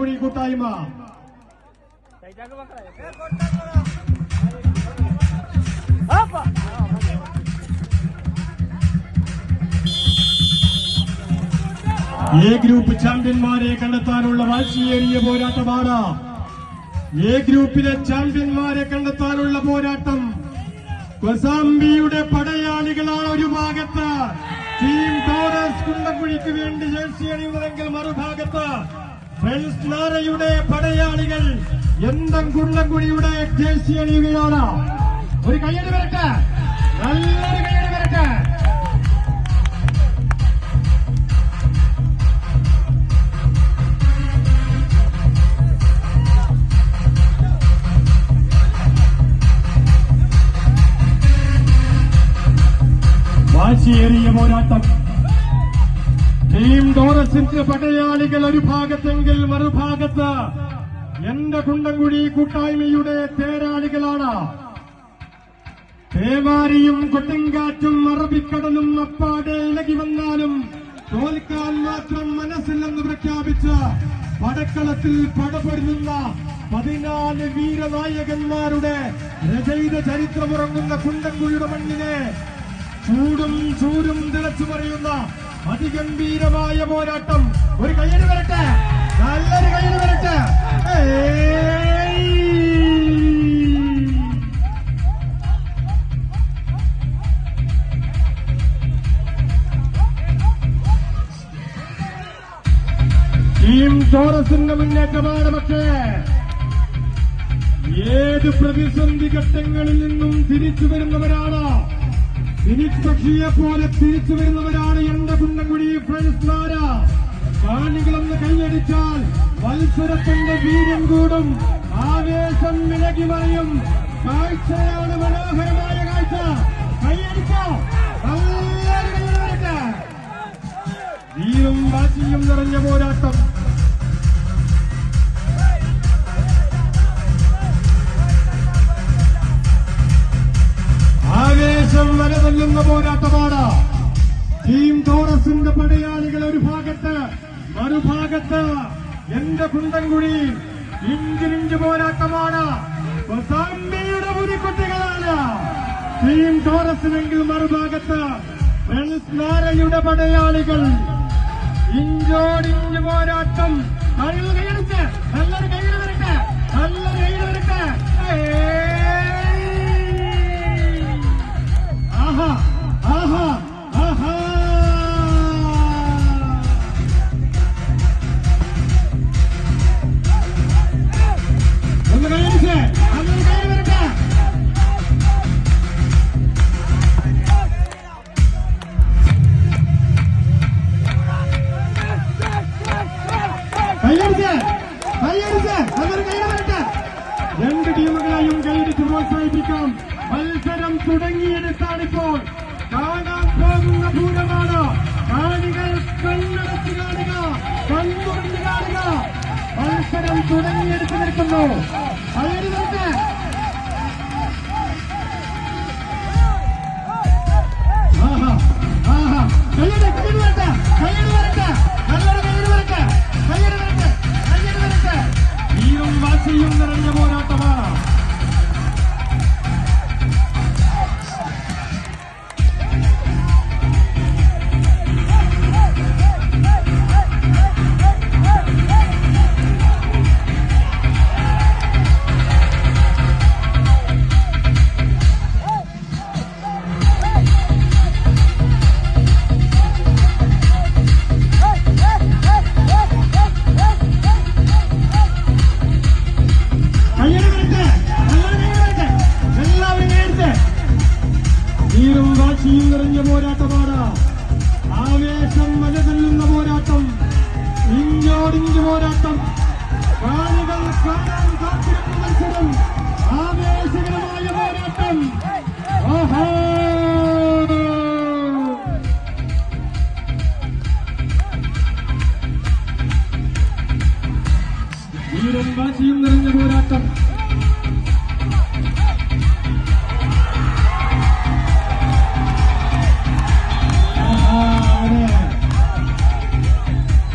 കുണ്ടംകുഴി കൂട്ടായ്മ. A group ചാമ്പ്യന്മാരെ കണ്ടെത്താനുള്ള വാശിയേറിയ പോരാട്ടമാണ്. എ ഗ്രൂപ്പിലെ ചാമ്പ്യന്മാരെ കണ്ടെത്താനുള്ള പോരാട്ടം. കൊസാംബിയുടെ പടയാളികളാണ് ഒരു ഭാഗത്ത്, ടീം ടോറസ് കുണ്ടംകുഴിക്ക് വേണ്ടി ജേഴ്സി അണിയുന്നതെങ്കിൽ മറുഭാഗത്ത് ഫ്രണ്ട്സ് നാരയുടെ പടയാളികൾ എന്തം കുണ്ടംകുഴിയുടെ ജേഴ്സി അണിയുകയാണ്. ഒരു കയ്യടി വരട്ടെ, നല്ലൊരു കയ്യടി വരട്ടെ. വാശിയേറിയ പോരാട്ടം. ടീം ടോറസിന്റെ പടയാളികൾ ഒരു ഭാഗത്തെങ്കിൽ മറുഭാഗത്ത് എന്റെ കുണ്ടംകുഴി കൂട്ടായ്മയുടെ തേരാളികളാണ്. പേമാരിയും കൊടുങ്കാറ്റും അറബിക്കടലും അപ്പാടെ ഇളകി വന്നാലും തോൽക്കാൻ മാത്രം മനസ്സില്ലെന്ന് പ്രഖ്യാപിച്ച് പടക്കളത്തിൽ പടപൊരുന്ന 14 വീരനായകന്മാരുടെ രചയിത ചരിത്രമുറങ്ങുന്ന കുണ്ടംകുഴിയുടെ മണ്ണിനെ ചൂടും ചൂരും തിളച്ചു പറയുന്ന അതിഗംഭീരമായ പോരാട്ടം. ഒരു കയ്യടി വരട്ടെ, നല്ലൊരു കയ്യടി വരട്ടെ. ടീം ടോറസിന്റെ മുന്നേറ്റമാണ്. പക്ഷേ ഏത് പ്രതിസന്ധി ഘട്ടങ്ങളിൽ നിന്നും തിരിച്ചു വരുന്നവരാണ്. ഫിനിക്സ് പക്ഷിയെ പോലെ തിരിച്ചു വരുന്നവരാണ് എന്റെ കുണ്ടംകുഴി ഫ്രണ്ട്സ് നാര. കാണികളെന്ന് കൈയടിച്ചാൽ മത്സരത്തിന്റെ വീര്യം കൂടും, ആവേശം വിലകി മറിയും. കാഴ്ചയാണ് മനോഹരമായ കാഴ്ച. കൈയടിച്ചോ, നല്ലൊരു കൈയടിവരട്ടെ. വീരും വാശിയും നിറഞ്ഞ പോരാട്ടം. ആവേശം വലതല്ലുന്ന പോരാട്ടമാണ്. ടീം ടോറസിന്റെ പടയാളികൾ ഒരു ഭാഗത്ത്, മറുഭാഗത്ത് എന്റെ കുണ്ടംകുഴി. ഇഞ്ചിനിഞ്ച് പോരാട്ടമാണ്. കൊസാംബിയുടെ പുലിക്കുട്ടികളാണ് ടീം ടോറസിനെങ്കിൽ മറുഭാഗത്ത് ഫ്രണ്ട്സ് നാരയുടെ പടയാളികൾ. ഇഞ്ചോടിഞ്ച് പോരാട്ടം. കൈയടിച്ച് നല്ലൊരു കൈയ്യടി വരട്ടെ, നല്ലൊരു കൈയ്യടി വരട്ടെ. ആഹാ ആഹാ ആഹാ. ഒന്ന് കൈയടിച്ച് നല്ലൊരു കൈയ്യടി വരട്ടെ. കൈയടിച്ച് കൈയടിച്ച് നല്ലൊരു കൈയ്യടി വരട്ടെ. രണ്ട് ടീമുകളെയും കൈയടിച്ച് പ്രോത്സാഹിപ്പിക്കാം. മത്സരം തുടങ്ങിയെടുത്താണിപ്പോൾ. കാണാൻ പോകുന്ന പൂരമാണ്. കാണികൾ കണ്ണടച്ച് കാണുക, കണ്ണുകൊണ്ട് കാണുക. മത്സരം തുടങ്ങിയെടുത്ത് നിൽക്കുന്നു. കൈയടി വരട്ടെ. ആഹാ ആഹാ. കൈയടി കൈയടി വരട്ടെ, കൈയടി വരട്ടെ, നല്ലൊരു കൈയടി വരട്ടെ, കൈയടി വരട്ടെ, കൈയടി വരട്ടെ. വീരും വാശിയും നിറഞ്ഞ പോരാട്ടമാണ്. വാശിയും നിറഞ്ഞ പോരാട്ടമാണ്. ആവേശം വലതല്ലുന്ന പോരാട്ടം. ഇഞ്ചോടിഞ്ച് പോരാട്ടം. കാണികൾ കാണാൻ കാത്തിരുന്ന മത്സരം. ആവേശകരമായ പോരാട്ടം. ആഹാ. വീരും വാശിയും നിറഞ്ഞ പോരാട്ടം.